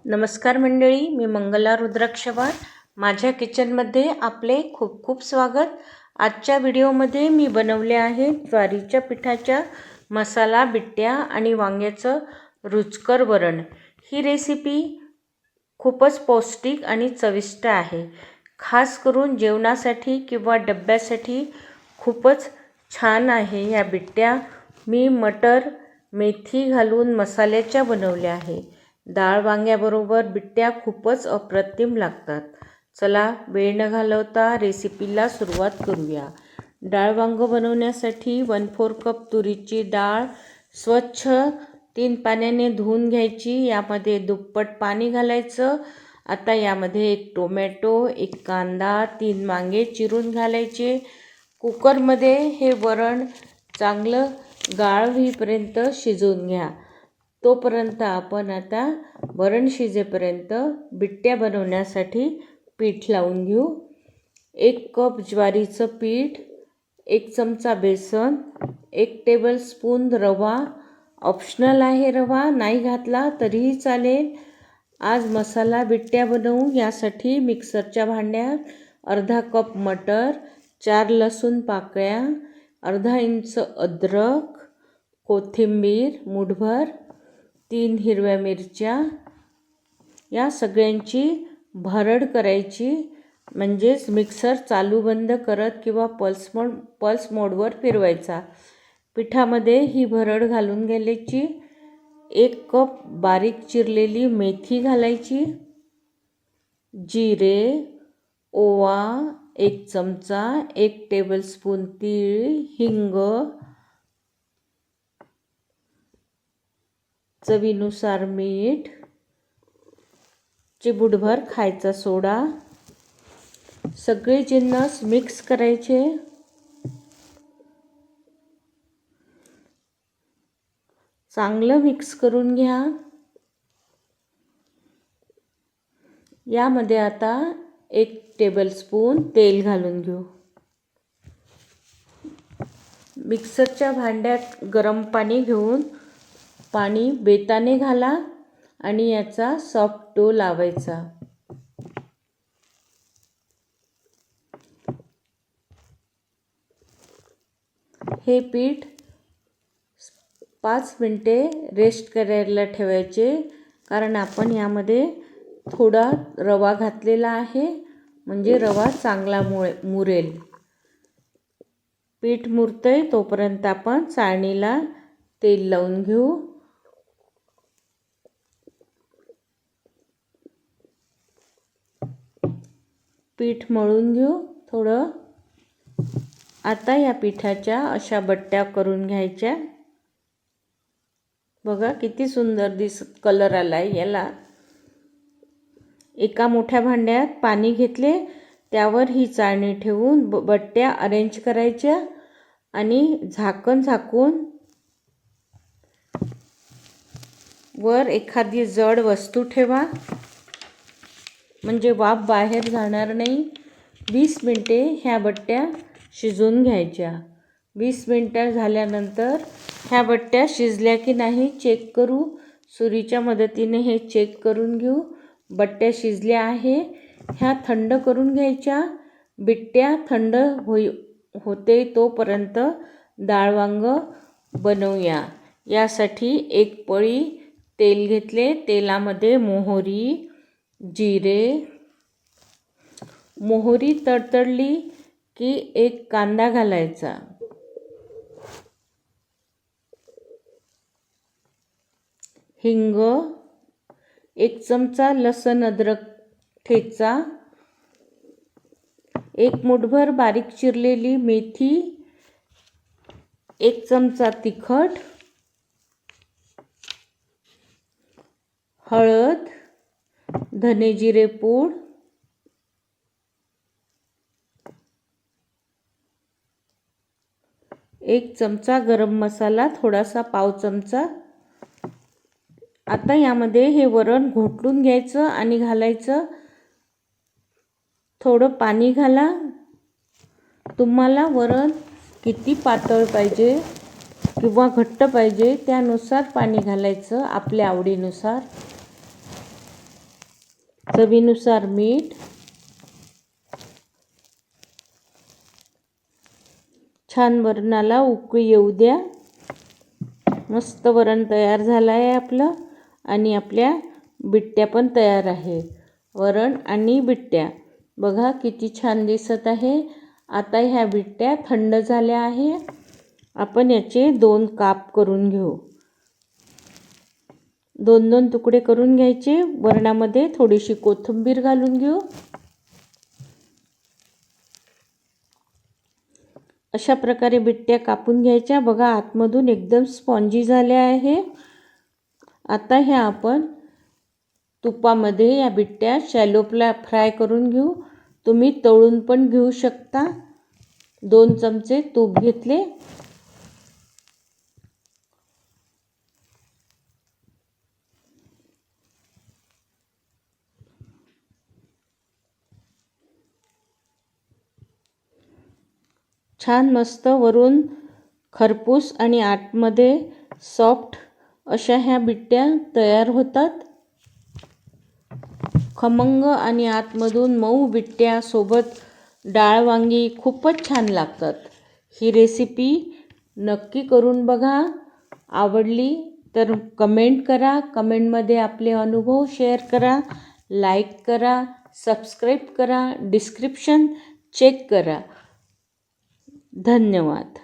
नमस्कार मंडळी, मी मंगला रुद्राक्षवार. माझ्या किचनमध्ये आपले खूप खूप स्वागत. आजच्या व्हिडिओमध्ये मी बनवले आहे ज्वारीच्या पिठाच्या मसाला बिट्ट्या आणि वांग्याचं रुचकर वरण. ही रेसिपी खूपच पौष्टिक आणि चविष्ट आहे. खास करून जेवणासाठी किंवा डब्यासाठी खूपच छान आहे. या बिट्ट्या मी मटर मेथी घालून मसाल्याच्या बनवल्या आहे. डाळ वांग्याबरोबर बिट्ट्या खूपच अप्रतिम लागतात. चला वेळ न घालवता रेसिपीला सुरुवात करूया. डाळ वांगं बनवण्यासाठी 1/4 कप तुरीची डाळ स्वच्छ 3 पाण्याने धुवून घ्यायची. यामध्ये दुप्पट पाणी घालायचं. आता यामध्ये 1 टोमॅटो, 1 कांदा, 3 वांगे चिरून घालायचे. कुकरमध्ये हे वरण चांगलं गाळ होईपर्यंत शिजवून घ्या. तोपर्यंत आपण आता वरण शिजेपर्यंत बिट्ट्या बनवण्यासाठी पीठ लावून घेऊ. 1 कप ज्वारीचं पीठ, 1 चमचा बेसन, 1 टेबलस्पून रवा. ऑप्शनल आहे रवा, नाही घातला तरीही चालेल. आज मसाला बिट्ट्या बनवू. यासाठी मिक्सरच्या भांड्यात अर्धा कप मटर, 4 लसूण पाकळ्या, अर्धा इंच अद्रक, कोथिंबीर मुठभर, 3 हिरव्या मिरच्या, या सगळ्यांची भरड करायची. म्हणजेच मिक्सर चालू बंद करत किंवा पल्स मोडवर फिरवायचा. पिठामध्ये ही भरड घालून घ्यायची. 1 कप बारीक चिरलेली मेथी घालायची. जिरे, ओवा 1 चमचा, 1 टेबलस्पून तीळ, हिंग, चवीनुसार मीठ, चिमूटभर खायचा सोडा. सगळे जिन्नस मिक्स करायचे. चांगलं मिक्स करून घ्या. यामध्ये आता 1 टेबलस्पून तेल घालून घेऊ. मिक्सरच्या भांड्यात गरम पाणी घेऊन पाणी बेताने घाला आणि याचा सॉफ्ट डो लावायचा. हे पीठ 5 मिनिटे रेस्ट करायला ठेवायचे, कारण आपण यामध्ये थोडा रवा घातलेला आहे, म्हणजे रवा चांगला मुरेल. पीठ मुरतंय तोपर्यंत आपण चाळणीला तेल लावून घेऊ. पीठ मळून घेऊ थोडं. आता या पिठाच्या अशा बट्ट्या करून घ्यायच्या. बघा किती सुंदर कलर आलाय याला. एका मोठ्या भांड्यात पाणी घेतले, त्यावर ही चाळणी ठेवून बट्ट्या अरेंज करायच्या आणि झाकण झाकून वर एखादी जड वस्तू ठेवा, म्हणजे वाफ बाहेर जाणार नाही. 20 मिनिटे ह्या बट्ट्या शिजवून घ्यायच्या. 20 मिनिटं झाल्यानंतर ह्या बट्ट्या शिजल्या की नाही चेक करू. सुरीच्या मदतीने हे चेक करून घेऊ. बट्ट्या शिजल्या आहे. ह्या थंड करून घ्यायच्या. बिट्ट्या थंड होते तोपर्यंत डाळ वांगं बनवूया. यासाठी 1 पळी तेल घेतले. तेलामध्ये मोहरी, जिरे, मोहरी तडतडली की 1 कांदा घालायचा. हिंग, 1 चमचा लसूण अद्रक ठेचा, 1 मुठभर बारीक चिरलेली मेथी, 1 चमचा तिखट, हळद, धने जिरे पूड, 1 चमचा गरम मसाला, थोडासा पाव चमचा. आता यामध्ये हे वरण घोटून घ्यायचं आणि घालायचं. थोडं पाणी घाला. तुम्हाला वरण किती पातळ पाहिजे किंवा घट्ट पाहिजे त्यानुसार पाणी घालायचं, आपल्या आवडीनुसार. चवीनुसार मीठ, छान वरणाला उकळी येऊ द्या. मस्त वरण तयार झालं आहे आपलं आणि आपल्या बिट्ट्या पण तयार आहे. वरण आणि बिट्ट्या बघा किती छान दिसत आहे. आता ह्या बिट्ट्या थंड झाल्या आहे. आपण याचे 2 काप करून घेऊ. 2-2 तुकडे करून घ्यायचे. वरणामध्ये थोडीशी कोथिंबीर घालून घेऊ. अशा प्रकारे बिट्ट्या कापून घ्यायच्या. बघा आतमधून एकदम स्पॉन्जी झाल्या आहे. आता ह्या आपण तुपामध्ये या बिट्ट्या शॅलो फ्राय करून घेऊ. तुम्ही तळून पण घेऊ शकता. 2 चमचे तूप घेतले. छान मस्त वरून खरपूस आणि आतमध्ये सॉफ्ट अशा ह्या बिट्ट्या तयार होतात. खमंग आणि आतमधून मऊ बिट्ट्या सोबत डाळ वांगी खूपच छान लागतात. ही रेसिपी नक्की करून बघा. आवडली तर कमेंट करा. कमेंटमध्ये आपले अनुभव शेअर करा. लाईक करा, सबस्क्राईब करा, डिस्क्रिप्शन चेक करा. धन्यवाद.